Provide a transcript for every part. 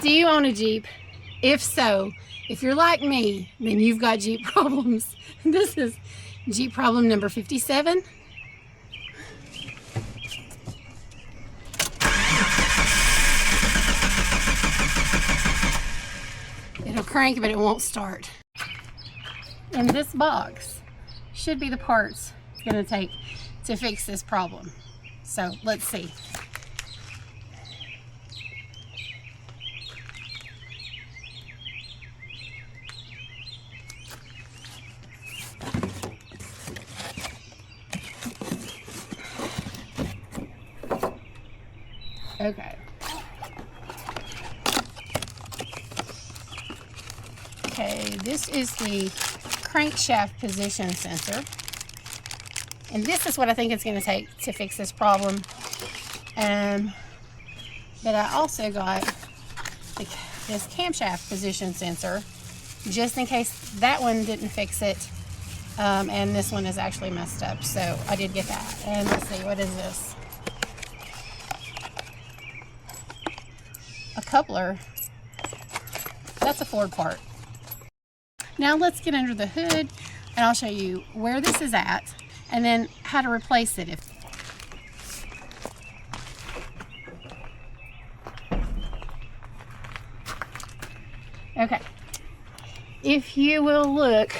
Do you own a Jeep? If so, if you're like me, then you've got Jeep problems. This is Jeep problem number 57. It'll crank, but it won't start. In this box should be the parts it's going to take to fix this problem. So let's see. Okay. Okay, this is the crankshaft position sensor. And this is what I think it's going to take to fix this problem. But I also got this camshaft position sensor, just in case that one didn't fix it. And this one is actually messed up. So I did get that. And let's see, what is this? A coupler. That's a Ford part. Now let's get under the hood and I'll show you where this is at and then how to replace it. Okay, if you will look,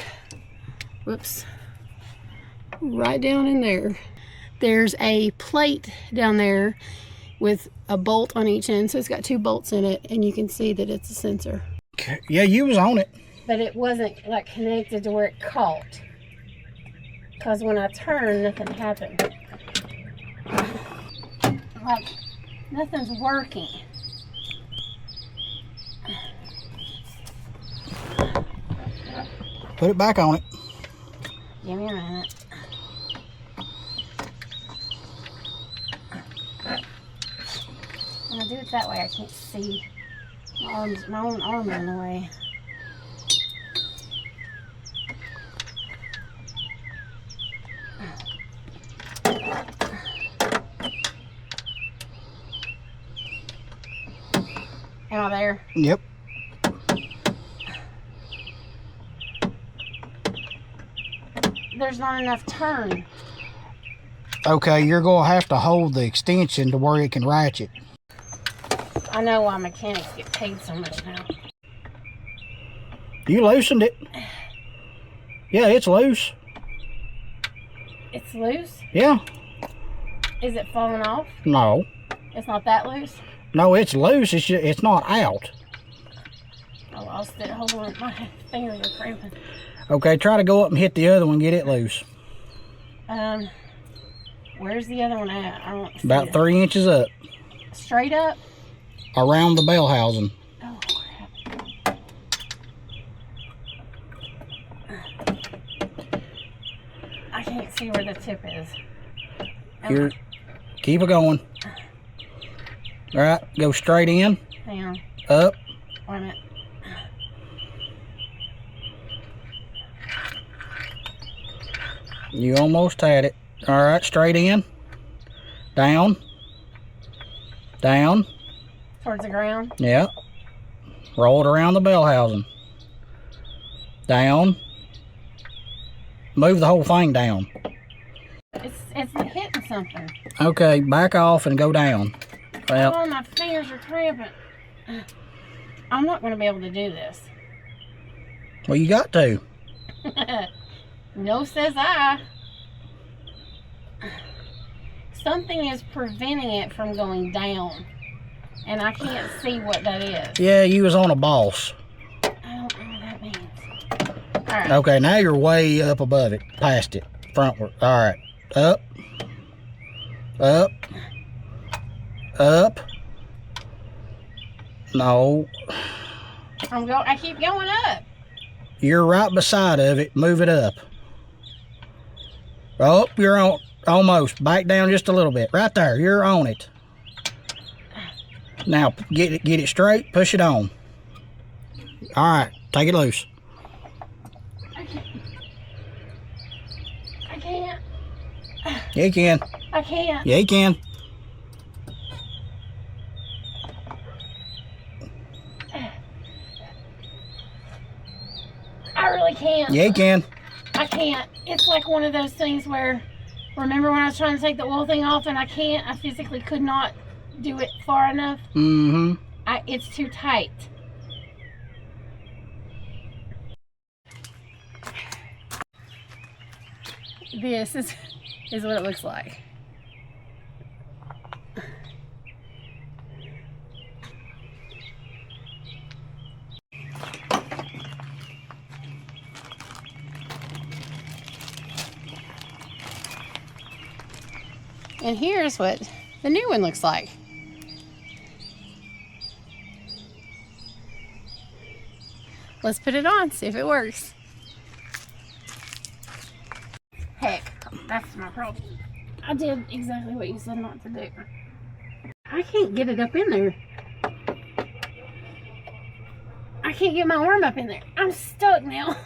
whoops, right down in there, there's a plate down there with a bolt on each end, so it's got 2 bolts in it, and you can see that it's a sensor. Okay. Yeah, you was on it. But it wasn't like connected to where it caught, because when I turned, nothing happened. Like, nothing's working. Put it back on it. Give me a minute. When I do it that way, I can't see. My own arm in the way. Am I there? Yep. There's not enough turn. Okay, you're going to have to hold the extension to where it can ratchet. I know why mechanics get paid so much now. You loosened it. Yeah, it's loose. It's loose? Yeah. Is it falling off? No. It's not that loose? No, it's loose. It's not out. I lost it. Hold on. My fingers are cramping. Okay, try to go up and hit the other one. Get it loose. Where's the other one at? I don't see About it. 3 inches up. Straight up? Around the bell housing. Oh, crap. I can't see where the tip is. Here, keep it going. All right, go straight in. Hang on. Up. Wait a minute. You almost had it. All right, straight in. Down. Down. Towards the ground? Yeah. Roll it around the bell housing. Down. Move the whole thing down. It's hitting something. Okay, back off and go down. Well, Oh, my fingers are cramping. I'm not going to be able to do this. well, you got to. No, says I. Something is preventing it from going down. And I can't see what that is. Yeah, you was on a boss. I don't know what that means. Alright. Okay, now you're way up above it, past it, frontward. All right, up, up, up. No, I keep going up. you're right beside of it. Move it up. Oh, you're on, almost. Back down just a little bit. Right there, you're on it. Now get it straight. Push it on. All right, take it loose. I can't. Yeah, you can. I can't. Yeah, you can. can't. Yeah, you can. I can't. It's like one of those things where, remember when I was trying to take the oil thing off and I can't? I physically could not do it far enough. Mm-hmm. It's too tight. This is what it looks like. And here's what the new one looks like. Let's put it on, see if it works. Heck, that's my problem. I did exactly what you said not to do. I can't get it up in there. I can't get my arm up in there. I'm stuck now.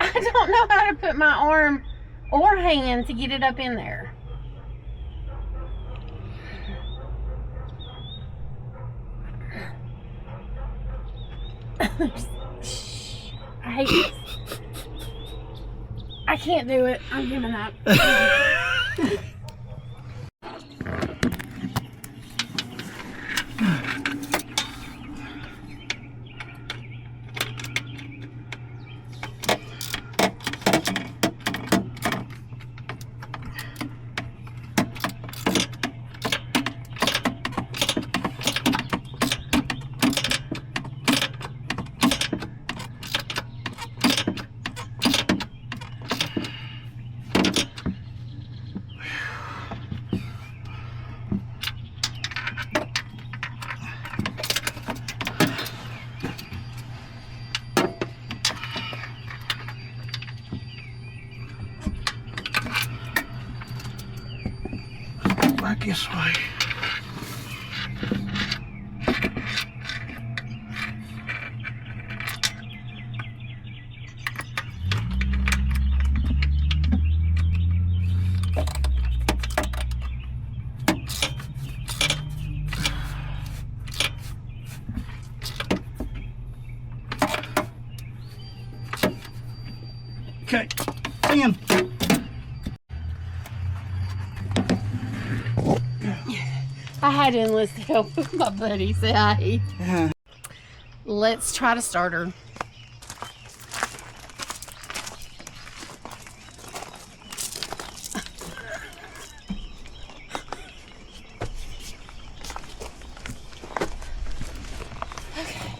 I don't know how to put my arm or hand to get it up in there. I hate this. I can't do it. I'm giving up. Back this way. Okay, in. I had to enlist help with my buddy. Say hi. Let's try to start her. Okay.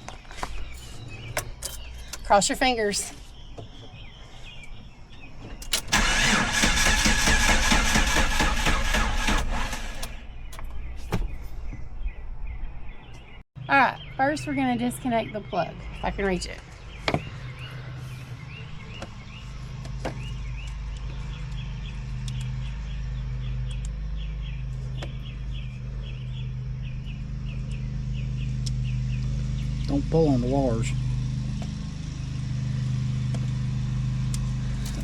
Cross your fingers. All right, first we're gonna disconnect the plug, if I can reach it. Don't pull on the wires.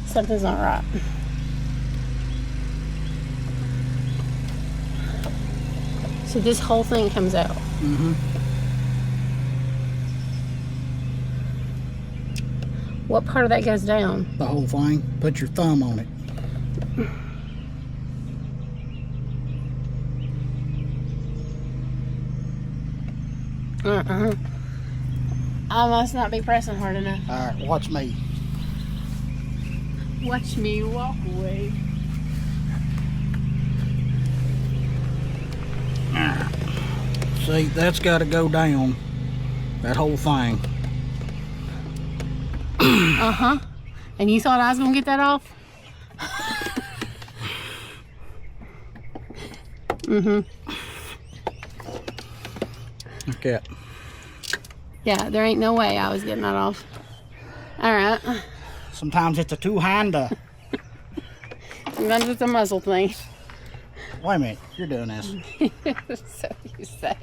Something's not right. So this whole thing comes out. Mm-hmm. What part of that goes down? The whole thing. Put your thumb on it. I must not be pressing hard enough. All right, watch me. Watch me walk away. See, that's got to go down. That whole thing. Uh-huh. And you thought I was going to get that off? Mm-hmm. Okay. Yeah, there ain't no way I was getting that off. All right. Sometimes it's a two-hander. Sometimes it's a muzzle thing. Wait a minute, you're doing this. So you say.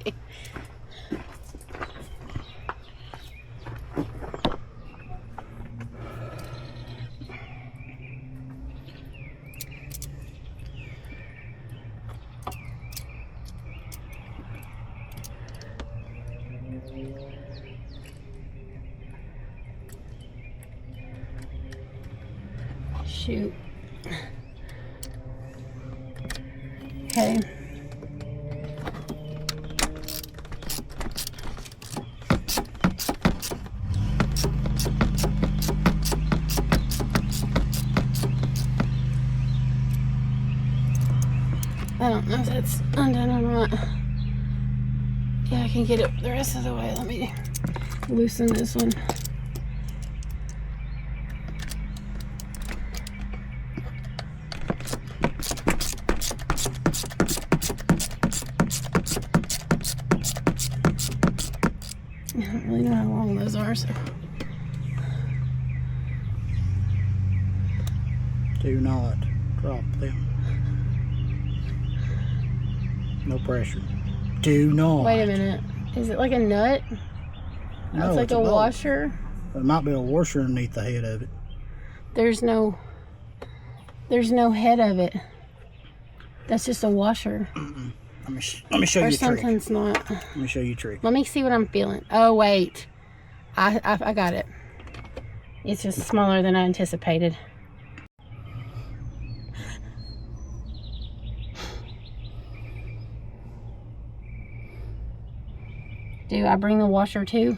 shoot. Okay. I don't know if that's undone or not. Yeah, I can get it the rest of the way. Let me loosen this one. I don't really know how long those are, so. Do not drop them. No pressure. Do not. Wait a minute. Is it like a nut? No, It's like a bolt. washer. There might be a washer underneath the head of it. There's no head of it. That's just a washer. Let me show you Or a trick. something's not. Let me show you a trick. Let me see what I'm feeling. Oh wait, I got it. It's just smaller than I anticipated. Do I bring the washer too?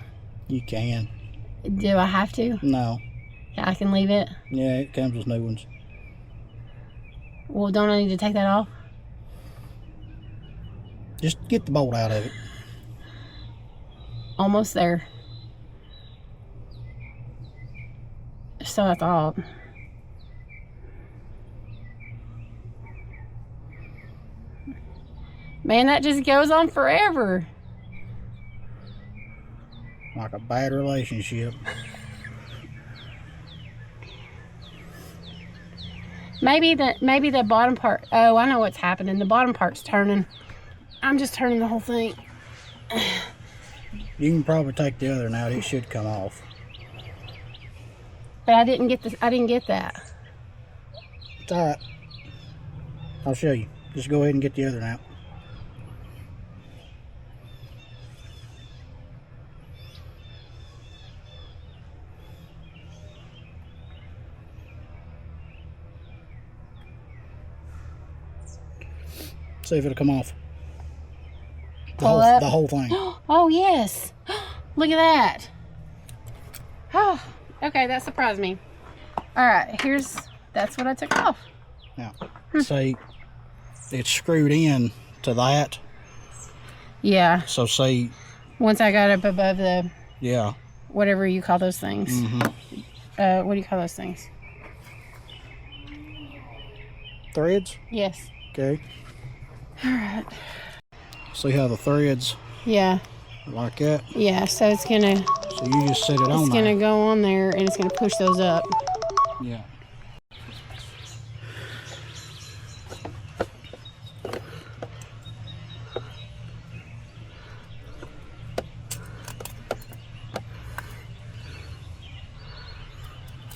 You can. Do I have to? No. Yeah, I can leave it. Yeah, it comes with new ones. Well, don't I need to take that off? Just get the bolt out of it. Almost there. So I thought. Man, that just goes on forever. Like a bad relationship. Maybe the bottom part. Oh, I know what's happening. The bottom part's turning. I'm just turning the whole thing. You can probably take the other one out. It should come off. But I didn't get that. It's all right. I'll show you. Just go ahead and get the other one out. See if it'll come off. The whole thing. Oh yes. Look at that. Oh, okay, that surprised me. All right, that's what I took off. Now, see, it's screwed in to that. Yeah. So see. Once I got up above the. Yeah. Whatever you call those things. Mm-hmm. What do you call those things? Threads? Yes. Okay. All right. See how the threads? Yeah. Like that? Yeah, so it's gonna. So you just set it on there. It's gonna go on there and it's gonna push those up. Yeah.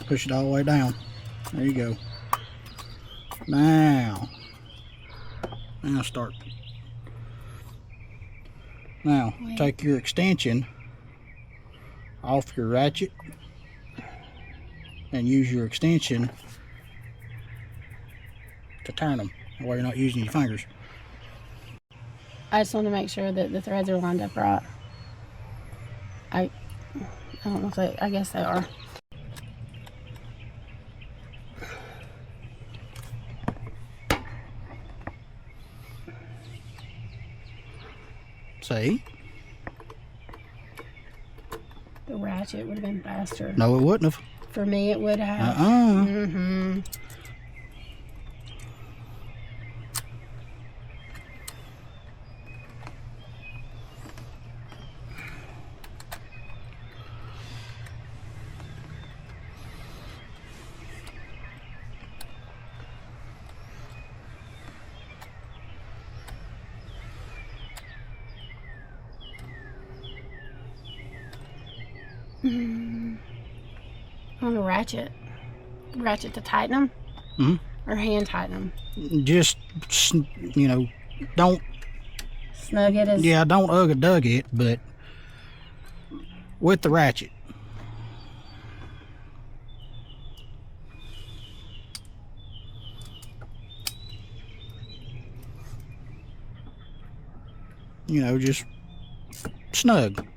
Push it all the way down. There you go. Now start. Now take your extension off your ratchet and use your extension to turn them. That way you're not using your fingers. I just want to make sure that the threads are lined up right. I don't know if I guess they are. See? The ratchet would have been faster. No, it wouldn't have. For me, it would have. Mm-hmm. On a ratchet to tighten them, or hand tighten them. Just, don't Snug it as. Yeah, don't ugga-dug it, but with the ratchet. you know, just snug.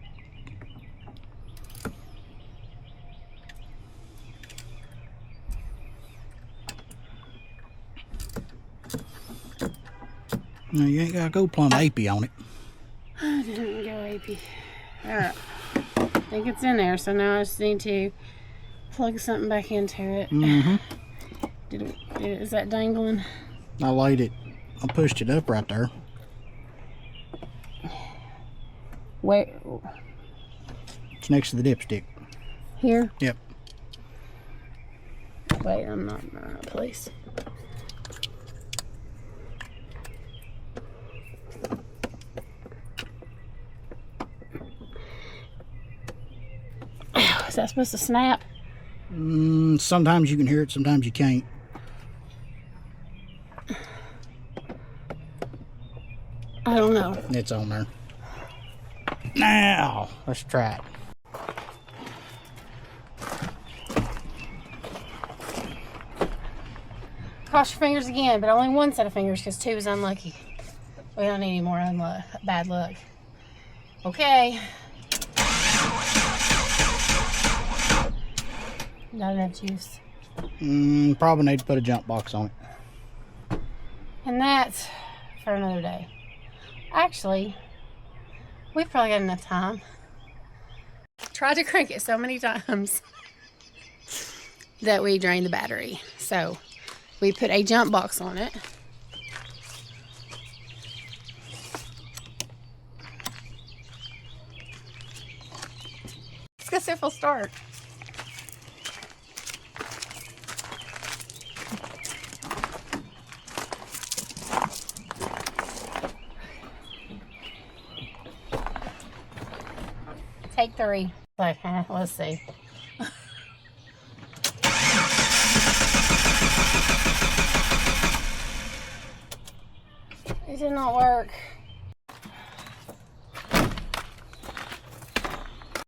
No, you ain't gotta go plumb apey on it. I didn't go apey. Alright. I think it's in there, so now I just need to plug something back into it. Mm-hmm. Is that dangling? I laid it. I pushed it up right there. Wait. It's next to the dipstick. Here? Yep. Wait, I'm not in the right place. Is that supposed to snap? Sometimes you can hear it, sometimes you can't. I don't know. It's on there. Now, let's try it. Cross your fingers again, but only one set of fingers because 2 is unlucky. We don't need any more bad luck. Okay. Not enough juice. Probably need to put a jump box on it. And that's for another day. Actually, we've probably got enough time. Tried to crank it so many times that we drained the battery. So we put a jump box on it. Let's go see if it'll start. Take 3. Like, let's see. It did not work.